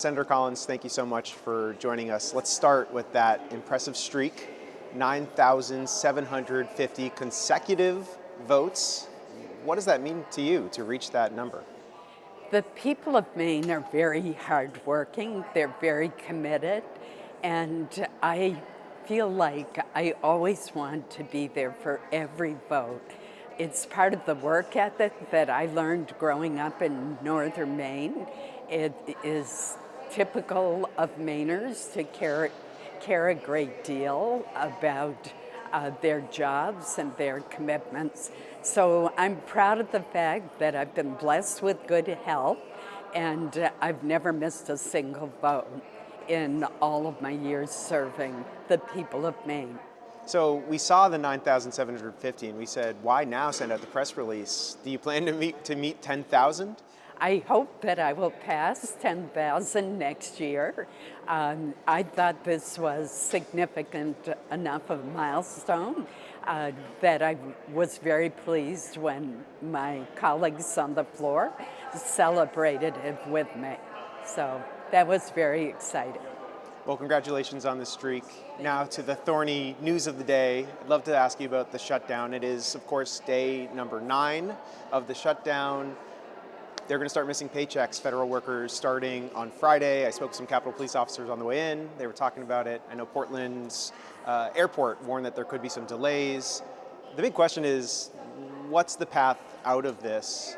Senator Collins, thank you so much for joining us. Let's start with that impressive streak, 9,750 consecutive votes. What does that mean to you to reach that number? The people of Maine are very hardworking, they're very committed, and I feel like I always want to be there for every vote. It's part of the work ethic that I learned growing up in northern Maine. It is typical of Mainers to care a great deal about their jobs and their commitments. So I'm proud of the fact that I've been blessed with good health and I've never missed a single vote in all of my years serving the people of Maine. So we saw the 9,750 and we said, why now send out the press release? Do you plan to meet 10,000? I hope that I will pass 10,000 next year. I thought this was significant enough of a milestone that I was very pleased when my colleagues on the floor celebrated it with me. So that was very exciting. Well, congratulations on the streak. Now to the thorny news of the day. I'd love to ask you about the shutdown. It is, of course, day number 9 of the shutdown. They're going to start missing paychecks, federal workers, starting on Friday. I spoke to some Capitol Police officers on the way in. They were talking about it. I know Portland's airport warned that there could be some delays. The big question is, what's the path out of this?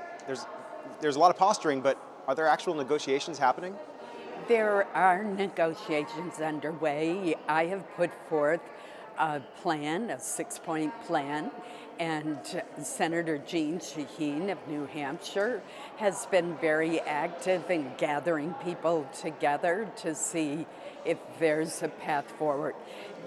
There's a lot of posturing, but are there actual negotiations happening? There are negotiations underway. I have put forth a plan, a 6-point plan, and Senator Jean Shaheen of New Hampshire has been very active in gathering people together to see if there's a path forward.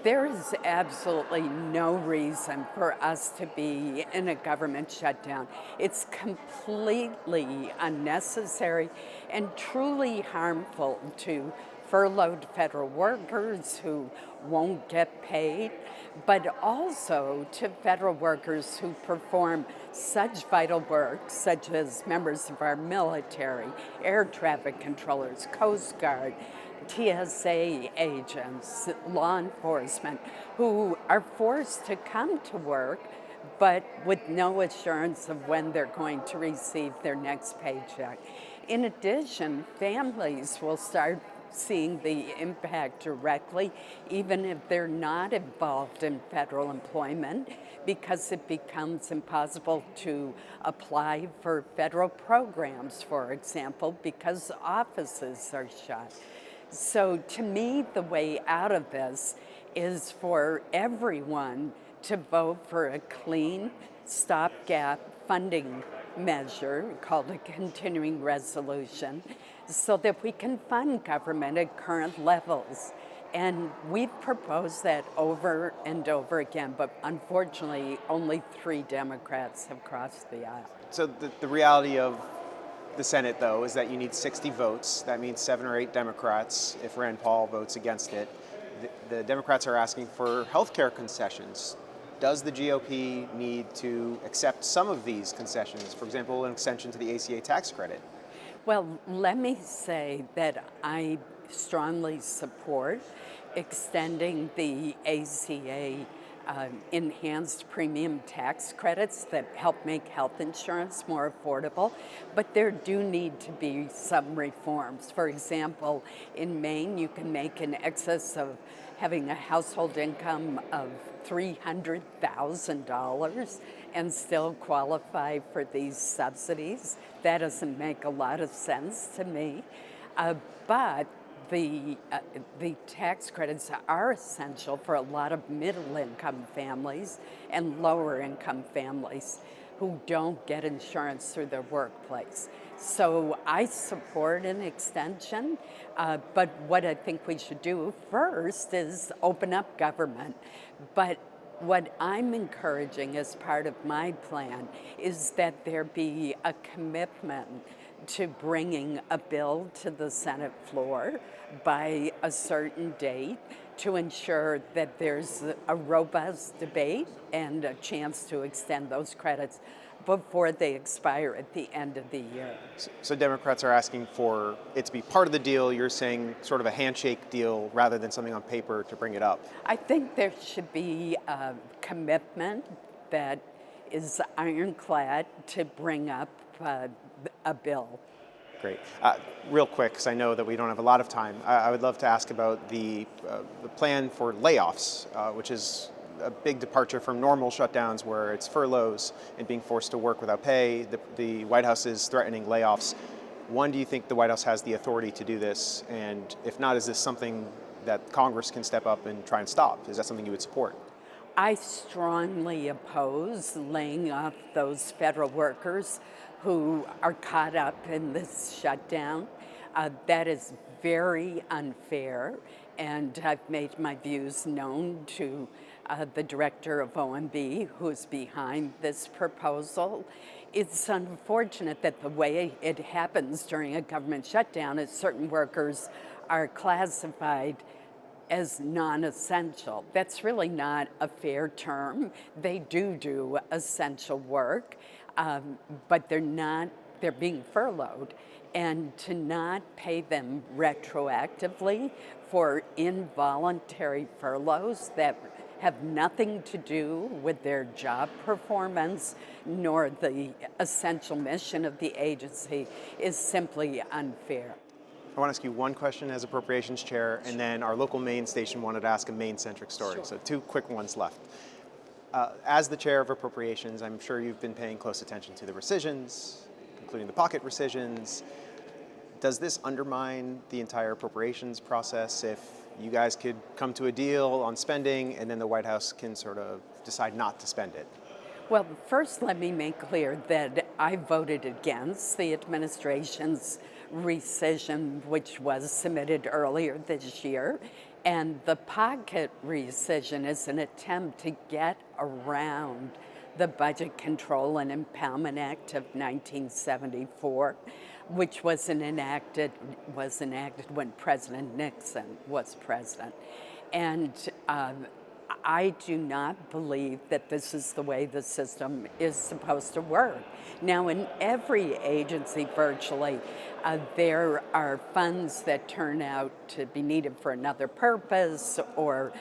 There is absolutely no reason for us to be in a government shutdown. It's completely unnecessary and truly harmful to furloughed federal workers who won't get paid, but also to federal workers who perform such vital work, such as members of our military, air traffic controllers, Coast Guard, TSA agents, law enforcement, who are forced to come to work but with no assurance of when they're going to receive their next paycheck. In addition, families will start seeing the impact directly, even if they're not involved in federal employment, because it becomes impossible to apply for federal programs, for example, because offices are shut. So to me, the way out of this is for everyone to vote for a clean stopgap funding measure called a continuing resolution so that we can fund government at current levels. And we've proposed that over and over again, but unfortunately only 3 Democrats have crossed the aisle. So the reality of the Senate, though, is that you need 60 votes. That means 7 or 8 Democrats if Rand Paul votes against it. The Democrats are asking for healthcare concessions. Does the GOP need to accept some of these concessions? For example, an extension to the ACA tax credit? Well, let me say that I strongly support extending the ACA enhanced premium tax credits that help make health insurance more affordable, but there do need to be some reforms. For example, in Maine, you can make in excess of having a household income of $300,000 and still qualify for these subsidies. That doesn't make a lot of sense to me, but the tax credits are essential for a lot of middle-income families and lower-income families who don't get insurance through their workplace. So I support an extension, but what I think we should do first is open up government. But what I'm encouraging as part of my plan is that there be a commitment to bringing a bill to the Senate floor by a certain date to ensure that there's a robust debate and a chance to extend those credits. before they expire at the end of the year. So Democrats are asking for it to be part of the deal. You're saying sort of a handshake deal rather than something on paper to bring it up. I think there should be a commitment that is ironclad to bring up a bill. Great. Real quick, because I know that we don't have a lot of time, I would love to ask about the plan for layoffs, which is a big departure from normal shutdowns where it's furloughs and being forced to work without pay. The White House is threatening layoffs. One, do you think the White House has the authority to do this? And if not, is this something that Congress can step up and try and stop? Is that something you would support? I strongly oppose laying off those federal workers who are caught up in this shutdown. That is very unfair, and I've made my views known to the director of OMB, who's behind this proposal. It's unfortunate that the way it happens during a government shutdown is certain workers are classified as non-essential. That's really not a fair term. They do essential work, but they're being furloughed. And to not pay them retroactively for involuntary furloughs that have nothing to do with their job performance nor the essential mission of the agency is simply unfair. I want to ask you one question as Appropriations Chair, and then our local Maine station wanted to ask a Maine-centric story. Sure. So 2 quick ones left. As the Chair of Appropriations, I'm sure you've been paying close attention to the rescissions, including the pocket rescissions. Does this undermine the entire appropriations process if you guys could come to a deal on spending and then the White House can sort of decide not to spend it? Well, first let me make clear that I voted against the administration's rescission, which was submitted earlier this year. And the pocket rescission is an attempt to get around the Budget Control and Impoundment Act of 1974, which was enacted when President Nixon was president. And I do not believe that this is the way the system is supposed to work. Now, in every agency virtually, there are funds that turn out to be needed for another purpose or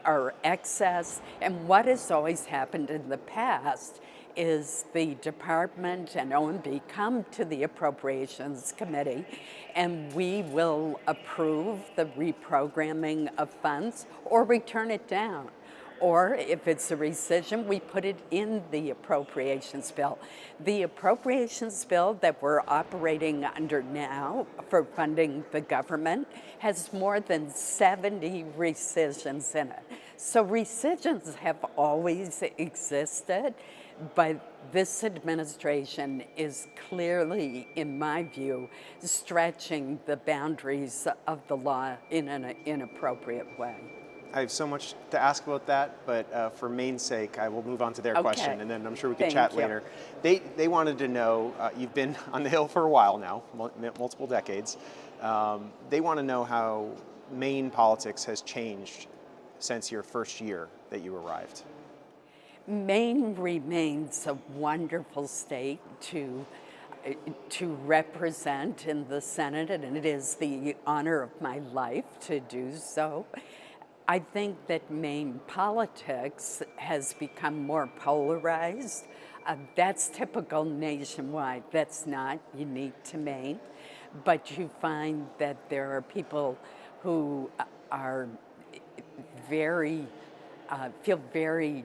are excess. And what has always happened in the past is the department and OMB come to the Appropriations Committee and we will approve the reprogramming of funds or return it down. Or if it's a rescission, we put it in the appropriations bill. The appropriations bill that we're operating under now for funding the government has more than 70 rescissions in it. So rescissions have always existed, but this administration is clearly, in my view, stretching the boundaries of the law in an inappropriate way. I have so much to ask about that, but for Maine's sake, I will move on to their question, and then I'm sure we can chat later. They wanted to know, you've been on the Hill for a while now, multiple decades. They want to know how Maine politics has changed since your first year that you arrived. Maine remains a wonderful state to represent in the Senate, and it is the honor of my life to do so. I think that Maine politics has become more polarized. That's typical nationwide. That's not unique to Maine. But you find that there are people who are feel very,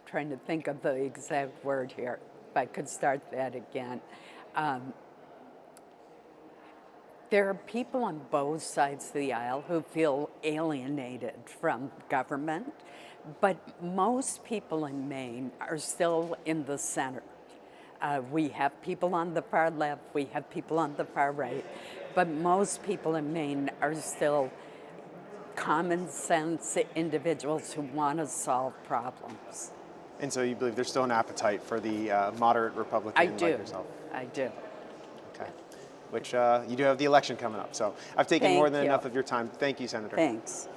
trying to think of the exact word here, if I could start that again. There are people on both sides of the aisle who feel alienated from government, but most people in Maine are still in the center. We have people on the far left, we have people on the far right, but most people in Maine are still common sense individuals who want to solve problems. And so you believe there's still an appetite for the moderate Republican like yourself? I do. Okay. Which you do have the election coming up. So I've taken more than enough of your time. Thank you, Senator. Thanks.